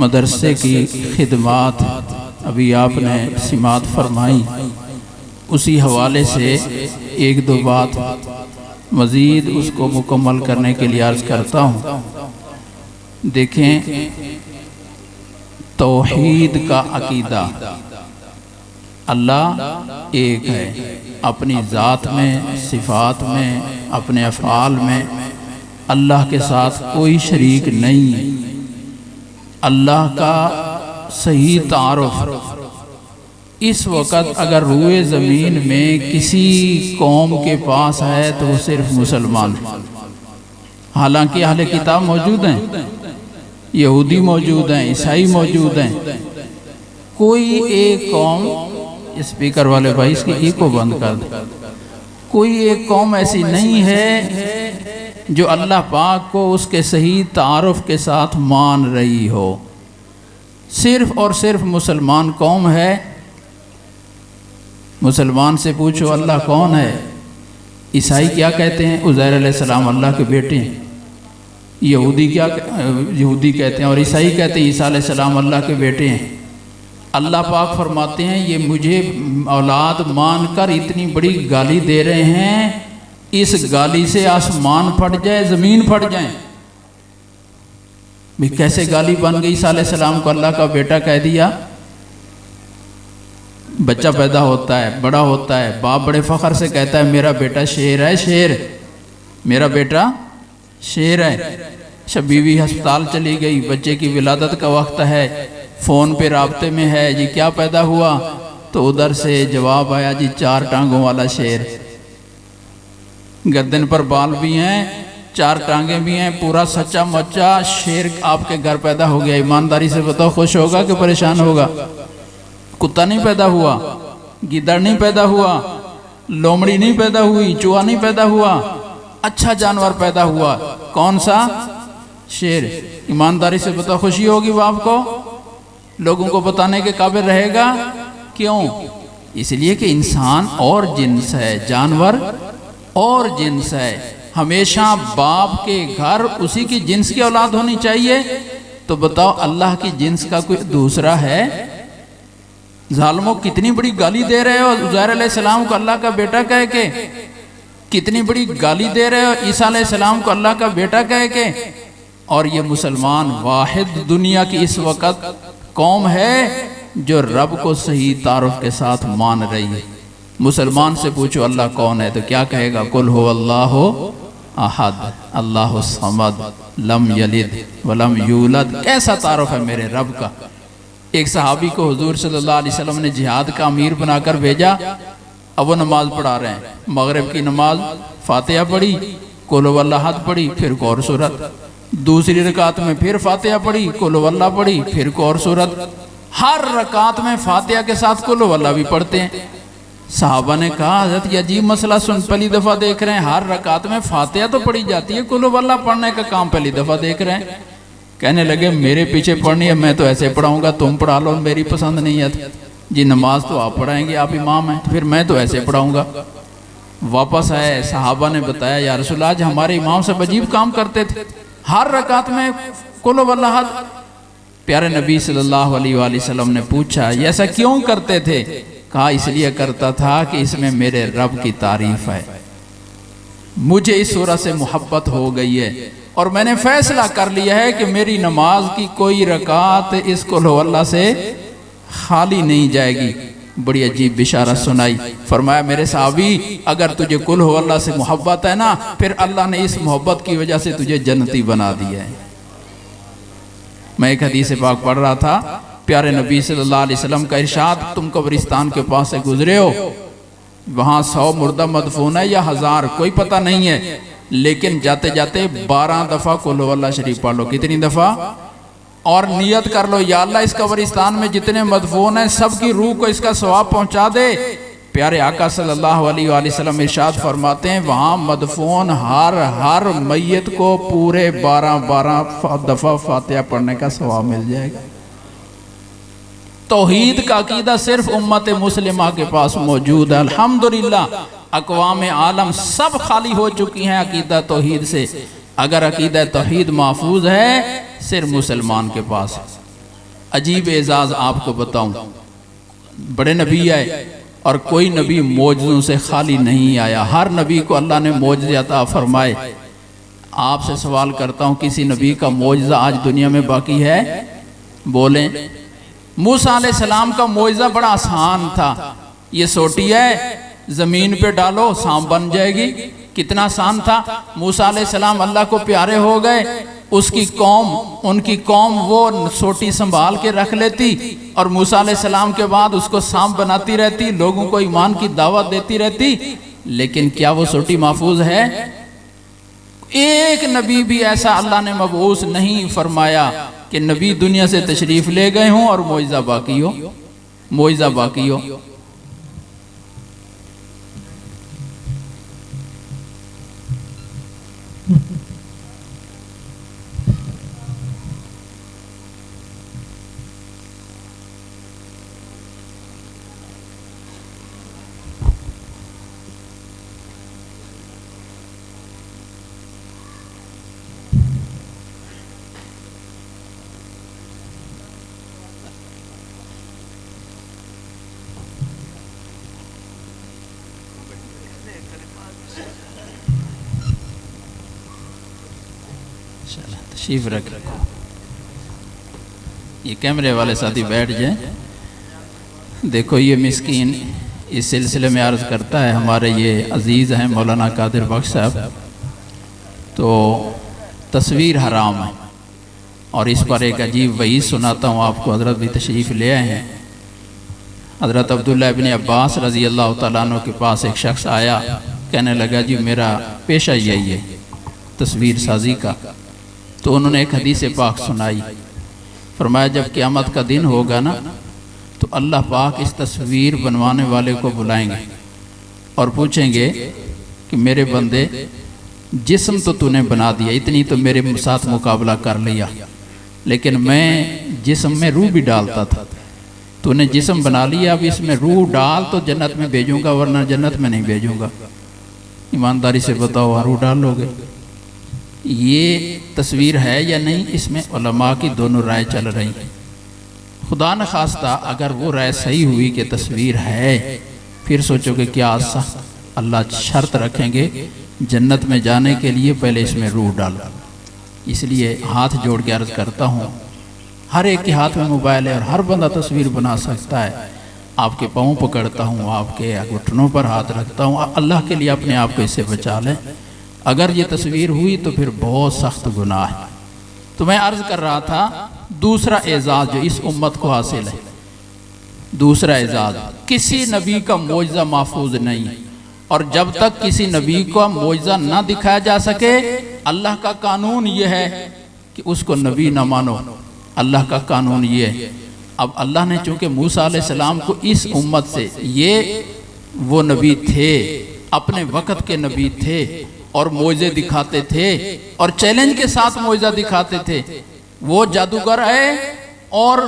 मदरसे की खिदमात अभी आपने सिमात फरमाई, उसी हवाले से एक दो बात मज़ीद उसको मुकम्मल करने के लिए अर्ज़ करता हूँ। देखें, तौहीद का अकीदा, अल्लाह एक है अपनी ज़ात में, सिफ़ात में, अपने अफ़आल में। अल्लाह के साथ कोई शरीक नहीं है। अल्लाह का सही तारुफ इस वक़्त अगर रूए ज़मीन में किसी कौम के पास है तो वो सिर्फ मुसलमान। हालांकि अहले किताब मौजूद हैं, यहूदी मौजूद हैं, ईसाई मौजूद हैं, कोई एक कौम, स्पीकर वाले भाई इसकी इको बंद कर दे, कोई एक कौम ऐसी नहीं है जो अल्लाह पाक को उसके सही तारुफ के साथ मान रही हो। सिर्फ और सिर्फ मुसलमान कौम है। मुसलमान से पूछो अल्लाह कौन है। ईसाई क्या कहते हैं? उज़ैर अलैहिस्सलाम अल्लाह के बेटे हैं। यहूदी कहते हैं और ईसाई कहते हैं ईसा अलैहिस्सलाम अल्लाह के बेटे हैं। अल्लाह पाक फरमाते हैं ये मुझे औलाद मानकर इतनी बड़ी गाली दे रहे हैं, इस गाली से आसमान फट जाए, ज़मीन फट जाए। भाई कैसे गाली बन गई? ईसा अलैहिस्सलाम को अल्लाह का बेटा कह दिया। बच्चा पैदा होता है, बड़ा होता है, बाप बड़े फ़ख्र से कहता है मेरा बेटा शेर है, शेर, मेरा बेटा शेर है। अच्छा, बीवी अस्पताल चली गई, बच्चे की विलादत का वक्त है, फ़ोन पे राब्ते में है, जी क्या पैदा हुआ? तो उधर से जवाब आया जी 4 टांगों वाला शेर, गर्दन पर बाल भी हैं, 4 टांगें भी हैं, पूरा सच्चा मच्चा शेर आपके घर पैदा हो गया। ईमानदारी से बताओ, खुश होगा कि परेशान होगा? कुत्ता नहीं पैदा हुआ, गिद्दड़ नहीं पैदा हुआ, लोमड़ी नहीं पैदा हुई, चूहा नहीं पैदा हुआ, अच्छा जानवर पैदा हुआ। कौन सा? शेर। ईमानदारी से बताओ, खुशी होगी बाप को? लोगों को बताने के काबिल रहेगा? क्यों? इसलिए कि इंसान और जिन्स है, जानवर और जिन्स है। हमेशा बाप के घर उसी की जिन्स की औलाद होनी चाहिए। तो बताओ अल्लाह की जिन्स का कोई दूसरा है? जालिमों, कितनी बड़ी गाली दे रहे हो उज़ैर अलैहिस्सलाम को अल्लाह का बेटा कह के, कितनी बड़ी गाली दे रहे हो ईसा अलैहिस्सलाम को अल्लाह का बेटा कह के। और ये मुसलमान वाहिद दुनिया की इस वक्त कौम है जो रब को सही तारुफ के साथ मान रही है। मुसलमान से पूछो अल्लाह कौन है तो क्या कहेगा? कुल हु अल्लाहु अहद अल्लाहु समद लम यलिद वलम यूलद। कैसा तारुफ है मेरे रब का। एक सहाबी को हुजूर सल्लल्लाहु अलैहि वसल्लम ने जिहाद का अमीर बनाकर भेजा। अब वो नमाज पढ़ा रहे हैं, मगरिब की नमाज, फातिहा पढ़ी, कुल हु अल्लाहद पढ़ी, फिर को और सूरत। दूसरी रकात में फिर फातिहा पढ़ी, कुल हु अल्लाह पढ़ी, फिर को और सूरत। हर रकात में फातिहा के साथ कुल हु अल्लाह भी पढ़ते हैं। सहाबा ने कहा हज़रत ये अजीब मसला सुन, पहली दफ़ा देख रहे हैं, हर रकात में फातिहा तो पढ़ी जाती है, कुल हु अल्लाह पढ़ने का काम पहली दफ़ा देख रहे हैं। कहने लगे मेरे पीछे पढ़नी है, मैं तो ऐसे पढ़ाऊंगा, तुम पढ़ा लो, मेरी पसंद नहीं है जी। नमाज तो आप पढ़ाएंगे, आप इमाम हैं, तो फिर मैं तो ऐसे पढ़ाऊंगा। वापस आए, सहाबा ने बताया या रसूल आज हमारे इमाम सब अजीब काम करते थे, हर रकात में कुल हु अल्लाह। प्यारे नबी सल्लल्लाहु अलैहि वसल्लम ने पूछा ये ऐसा क्यों करते थे? कहा इसलिए करता था कि इसमें मेरे रब की तारीफ है, मुझे इस सूरत से मोहब्बत हो गई है और मैंने फैसला कर लिया है कि मेरी नमाज की कोई रकात इस कुल हु अल्लाह से खाली नहीं जाएगी। बड़ी अजीब बिशारत सुनाई। फरमाया मेरे साहबी अगर तुझे कुल हु अल्लाह से मोहब्बत है ना, फिर अल्लाह ने इस मोहब्बत की वजह से तुझे जन्नती बना दिया है। मैं एक हदीस पाक पढ़ रहा था, प्यारे नबी सल्लल्लाहु अलैहि वसल्लम का इरशाद, तुम कब्रिस्तान के पास से गुजरे हो, वहाँ 100 मुर्दा मदफून है या 1000 कोई पता नहीं है, लेकिन जाते जाते 12 दफ़ा कुल हु अल्लाह शरीफ पढ़ लो। कितनी दफ़ा? और नियत कर लो या अल्लाह इस कब्रिस्तान में जितने मदफून हैं सबकी रूह को इसका सवाब पहुँचा दे। प्यारे आका सल्लल्लाहु अलैहि वसल्लम इरशाद फरमाते हैं वहाँ मदफून हर मैयत को पूरे 12 दफ़ा फातिहा पढ़ने का सवाब मिल जाएगा। तौहीद का अकीदा सिर्फ उम्मत मुस्लिमा के पास मौजूद है। अल्हम्दुलिल्लाह अक़वाम आलम सब खाली हो चुकी हैं अकीदा तौहीद से। अगर अकीदा तौहीद महफूज है सिर्फ मुसलमान के पास। अजीब एजाज आपको बताऊं, बड़े नबी आए और कोई नबी मौजज़ों से खाली नहीं आया। हर नबी को अल्लाह ने मौजज़े अता फरमाए। आपसे सवाल करता हूं, किसी नबी का मौजज़ा आज दुनिया में बाकी है? बोलें। मूसा अलैहिस्सलाम का मौजज़ा बड़ा आसान था। ये सोटी है, जमीन पे डालो सांप बन जाएगी। कितना आसान था। मूसा अलैहिस्सलाम अल्लाह को प्यारे हो गए, उनकी कौम वो सोटी संभाल के रख लेती और मूसा अलैहिस्सलाम के बाद उसको सांप बनाती रहती, लोगों को ईमान की दावत देती रहती। लेकिन क्या वो सोटी महफूज है? एक नबी भी ऐसा अल्लाह ने मबऊस नहीं फरमाया कि नबी दुनिया से तशरीफ ले गए हों और मौजज़ा बाकी हो, मौजज़ा बाकी हो। तशरीफ रख, ये कैमरे वाले साथी बैठ जाए। देखो ये मिस्कीन इस सिलसिले में अर्ज़ करता है, हमारे ये अजीज़ हैं मौलाना कादिर बख्श साहब, तो तस्वीर हराम है और इस पर एक अजीब वही सुनाता हूँ आपको। हज़रत भी तशरीफ़ ले आए हैं। हज़रत अब्दुल्लाह इब्न अब्बास रज़ी अल्लाह तआला अन्हु के पास एक शख्स आया, कहने लगा जी मेरा पेशा यही है तस्वीर साजी का। तो उन्होंने एक हदीस पाक सुनाई, फरमाया जब क़यामत का दिन होगा ना तो अल्लाह पाक इस तस्वीर बनवाने वाले को बुलाएंगे और पूछेंगे कि मेरे बंदे जिस्म तो तूने बना दिया, इतनी तो मेरे साथ मुकाबला कर लिया, लेकिन मैं जिस्म में रूह भी डालता था, तूने जिस्म बना लिया, अब इसमें रूह डाल तो जन्नत में भेजूंगा वरना जन्नत में नहीं भेजूंगा। ईमानदारी से बताओ रूह डाल लोगे? ये तस्वीर है या नहीं, इसमें उलमा की दोनों राय चल रही है। खुदा न खास्ता अगर वो राय सही हुई कि तस्वीर है, फिर सोचोगे क्या सख्त अल्लाह शर्त रखेंगे जन्नत में जाने के लिए पहले इसमें रूह डालो। इसलिए हाथ जोड़ के अर्ज़ करता हूँ, हर एक के हाथ में मोबाइल है और हर बंदा तस्वीर बना सकता है। आपके पाँव पकड़ता हूँ, आपके घुटनों पर हाथ रखता हूँ, अल्लाह के लिए अपने आप को इससे बचा लें। अगर ये तस्वीर हुई तो फिर बहुत सख्त गुनाह है। तो मैं अर्ज़ कर रहा था दूसरा एजाज़ जो इस उम्मत को हासिल है, दूसरा एजाज़, किसी नबी का मौजज़ा महफूज नहीं है और जब तक किसी नबी का मौजज़ा ना दिखाया जा सके, अल्लाह का कानून ये है कि उसको नबी ना मानो। अल्लाह का कानून ये है। अब अल्लाह ने चूँकि मूसा अलैहिस्सलाम को इस उम्मत से, ये वो नबी थे, अपने वक़्त के नबी थे और मौजे दिखाते थे और चैलेंज के साथ मौजा दिखाते थे। वो जादूगर आए और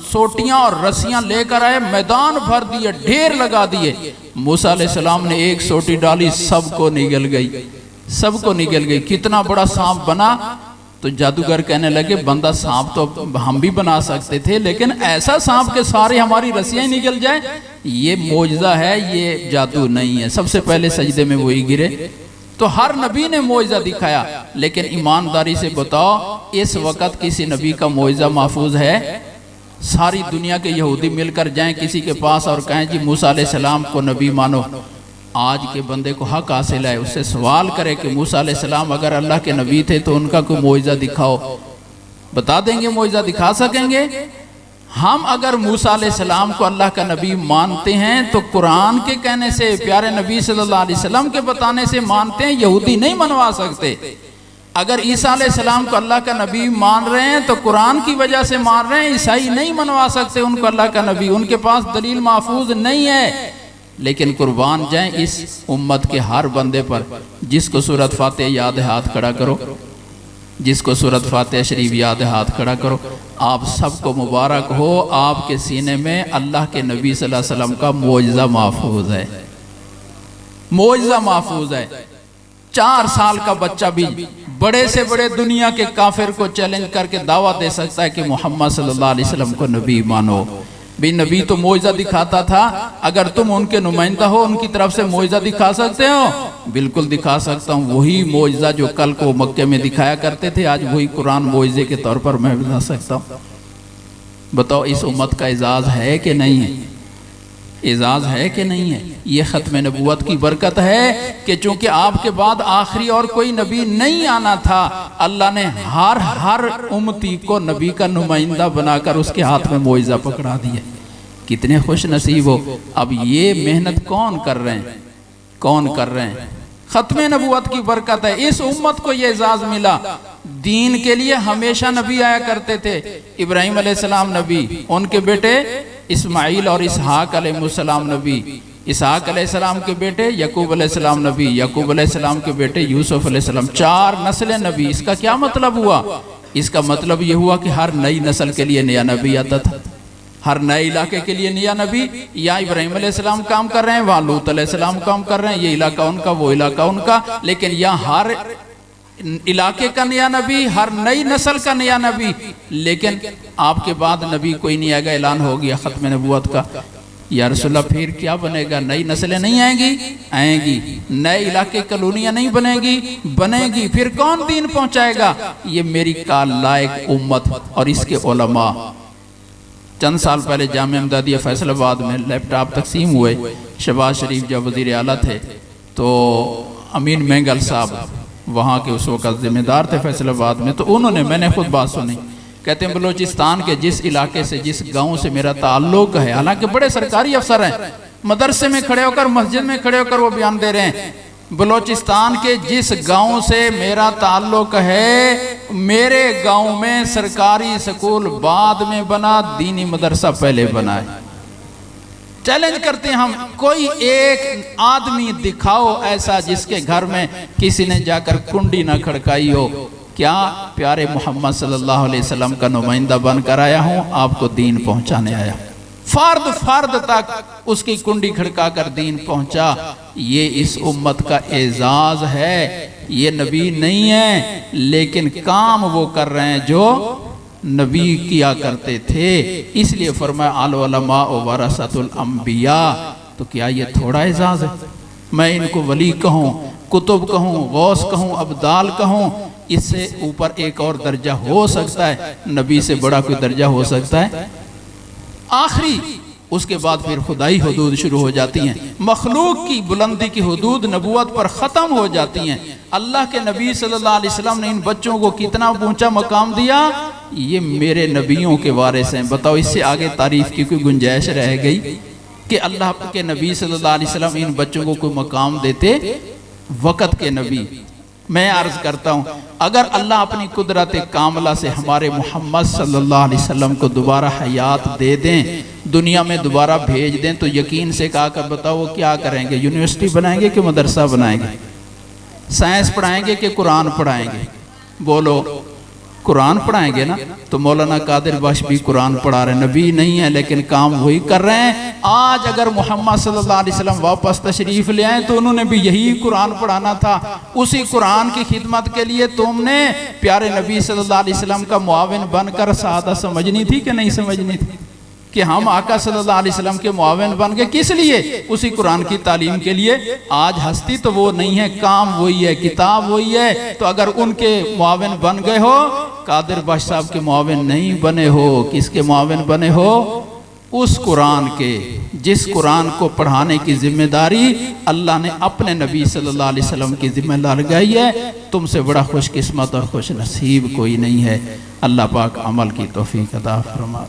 सोटियां और रस्सियां लेकर आए, मैदान भर दिए, ढेर लगा दिए। मूसा अलैहिस्सलाम ने एक सोटी डाली, सबको निगल गई, सबको निगल गई। कितना बड़ा सांप बना। तो जादूगर कहने लगे बंदा सांप तो हम भी बना सकते थे, लेकिन ऐसा सांप के सारे हमारी रस्सियां ही निकल जाए, ये मौजज़ा है, ये जादू नहीं है। सबसे पहले सजदे में वही गिरे। तो हर नबी ने मौजज़ा दिखाया, लेकिन ईमानदारी से बताओ इस वक्त किसी नबी का मौजज़ा महफूज है? सारी दुनिया के यहूदी मिलकर जाएं किसी के पास और कहें जी मूसा अलैहिस्सलाम को नबी मानो, आज के बंदे को हक हासिल है, उससे सवाल करे कि मूसा अलैहिस्सलाम अगर अल्लाह के नबी थे तो उनका कोई मौजज़ा दिखाओ, बता देंगे, मौजज़ा दिखा सकेंगे। हम अगर मूसा अलैहिस्सलाम को अल्लाह का नबी मानते हैं तो कुरान के कहने से, प्यारे नबी सल्लल्लाहु अलैहि वसल्लम के बताने से मानते हैं। यहूदी नहीं मनवा सकते। अगर ईसा अलैहिस्सलाम को अल्लाह का नबी मान रहे हैं तो कुरान की वजह से मान रहे हैं। ईसाई नहीं मनवा सकते उनको अल्लाह का नबी, उनके पास दलील महफूज नहीं है। लेकिन कुर्बान जाएं इस उम्मत के हर बंदे पर जिसको सूरत फातिहा याद है, हाथ खड़ा करो। जिसको सूरत फातिहा शरीफ याद है, हाथ खड़ा करो। आप सबको मुबारक हो, आपके सीने में अल्लाह के नबी सल्लल्लाहु अलैहि वसल्लम का मौजज़ा महफूज है, मौजज़ा महफूज है। 4 साल का बच्चा भी बड़े से बड़े दुनिया के काफिर को चैलेंज करके दावा दे सकता है कि मोहम्मद सल्लल्लाहु अलैहि वसल्लम को नबी मानो। भी नबी तो मोइज़ा दिखाता था, अगर तुम उनके नुमाइंदा हो, उनकी तरफ से मोइज़ा दिखा सकते हो? बिल्कुल दिखा सकता हूँ। वही मोइज़ा जो कल को मक्के में दिखाया करते थे, आज वही कुरान मोइज़े के तौर पर मैं बता सकता हूँ। बताओ इस उम्मत का एजाज़ है कि नहीं है? एजाज़ है कि नहीं है? ये ख़त्म नबूवत की बरकत है कि चूँकि आपके बाद आखिरी और कोई नबी नहीं आना था, अल्लाह ने हर उम्मती को नबी का नुमाइंदा बनाकर उसके हाथ में मोइज़ा पकड़ा दिया। कितने खुश नसीब हो। अब ये मेहनत कौन कर रहे हैं? कौन कर रहे हैं? ख़त्म नबूवत की बरकत है। इस उम्मत को ये एजाज़ मिला। दीन के लिए हमेशा नबी आया करते थे। इब्राहीम अलैहिस्सलाम नबी, उनके बेटे इस्माइल और इसहाक अलैहिस्सलाम नबी, इसहाक अलैहिस्सलाम के बेटे यकूब अलैहिस्सलाम नबी, यकूब अलैहिस्सलाम के बेटे यूसुफ अलैहिस्सलाम, 4 नस्लें नबी। इसका क्या मतलब हुआ? इसका मतलब ये हुआ कि हर नई नस्ल के लिए नया नबी आता था, हर नए इलाके के लिए नया नबी। यहाँ इब्राहीम अलैहिस्सलाम काम कर रहे हैं, वहाँ लूत अलैहिस्सलाम काम कर रहे हैं, ये इलाका उनका, वो इलाका उनका, लेकिन यहाँ हर इलाके का नया नबी, हर नई नस्ल का नया नबी। लेकिन आपके बाद नबी कोई नहीं आएगा, ऐलान हो गया ख़त्म नबूवत का। या रसूलल्लाह फिर क्या बनेगा? नई नस्लें नहीं आएंगी? आएंगी। नए इलाके कॉलोनियाँ नहीं बनेगी? बनेगी। फिर कौन दीन पहुँचाएगा? ये मेरी का लायक उम्मत और इसके उलमा। चंद साल पहले जामिया इमदादिया फैसलाबाद में लैपटॉप तकसीम हुए। शहबाज शरीफ जब वज़ीर आला थे तो अमीन मेंगल साहब वहाँ के उस वक़्त ज़िम्मेदार थे फैसलाबाद में, तो उन्होंने, मैंने खुद बात सुनी, कहते हैं बलूचिस्तान के जिस इलाके से, जिस गांव से मेरा ताल्लुक़ है, हालांकि बड़े सरकारी अफसर हैं, मदरसे में खड़े होकर, मस्जिद में खड़े होकर वो बयान दे रहे हैं, बलूचिस्तान के जिस गांव से मेरा ताल्लुक़ है, मेरे गांव में सरकारी स्कूल बाद में बना, दीनी मदरसा पहले बना है। चैलेंज करते हैं हम, कोई एक आदमी दिखाओ ऐसा जिसके घर में किसी ने जाकर कुंडी ना खड़काई हो। क्या? प्यारे मोहम्मद सल्लल्लाहु अलैहि वसल्लम का नुमाइंदा बनकर आया हूँ, आपको दीन पहुँचाने आया। फर्द फर्द तक उसकी कुंडी खड़का कर दीन पहुँचा। ये इस उम्मत का एजाज़ है। ये नबी नहीं है, लेकिन काम वो कर रहे हैं जो नबी किया करते थे। इसलिए फरमाया अल उलमा वरसतुल अंबिया। तो क्या ये थोड़ा एजाज़ है? मैं इनको वली कहूँ, कुतुब कहूँ, गौस कहूँ, अब्दाल कहूँ, इससे ऊपर एक और दर्जा हो सकता है? नबी से बड़ा कोई दर्जा हो सकता है? आखिरी, उसके बाद फिर खुदाई हुदूद शुरू हो जाती हैं। मखलूक की बुलंदी की हुदूद नबूवत पर ख़त्म हो जाती हैं। अल्लाह के नबी सल्लल्लाहु अलैहि वसल्लम ने इन बच्चों को कितना ऊंचा मकाम दिया। ये मेरे नबियों के वारिस हैं। बताओ इससे आगे तारीफ़ की कोई गुंजाइश रह गई कि अल्लाह के नबी सल्लल्लाहु अलैहि वसल्लम इन बच्चों को कोई मकाम देते? वक़्त के नबी। मैं अर्ज़ करता हूँ, अगर अल्लाह अपनी कुदरत कामला से हमारे मोहम्मद सल्लल्लाहु अलैहि वसल्लम को दोबारा हयात दे दें, दुनिया में दोबारा भेज दें, तो यकीन से कहा कर बताओ वो क्या करेंगे? यूनिवर्सिटी बनाएंगे कि मदरसा बनाएंगे? साइंस पढ़ाएंगे कि कुरान पढ़ाएंगे? बोलो, कुरान पढ़ाएंगे ना। तो मौलाना कादिर बख्श भी कुरान पढ़ा रहे हैं, नबी नहीं है लेकिन काम वही कर रहे हैं। आज अगर मोहम्मद सल्लल्लाहु अलैहि वसल्लम वापस तशरीफ़ ले आए तो उन्होंने भी यही कुरान पढ़ाना था। उसी कुरान की खिदमत के लिए तुमने प्यारे नबी सल्लल्लाहु अलैहि वसल्लम का मुआविन बनकर सादा समझनी थी कि नहीं समझनी थी? कि हम आका सल्लल्लाहु अलैहि वसल्लम के मुआविन बन गए, किस लिए? उसी कुरान की तालीम के लिए। आज हस्ती तो वो नहीं है, काम वही है, किताब वही है। तो अगर उनके मुआविन बन गए हो, कादिर बख्श साहब के मुआविन नहीं बने हो, किसके मुआविन बने हो? उस कुरान के, जिस कुरान को पढ़ाने की जिम्मेदारी अल्लाह ने अपने नबी सल्लल्लाहु अलैहि वसल्लम की जिम्मेदारी लगाई है। तुमसे बड़ा खुशकिस्मत और खुश नसीब कोई नहीं है। अल्लाह पाक अमल की तौफीक अता फरमा।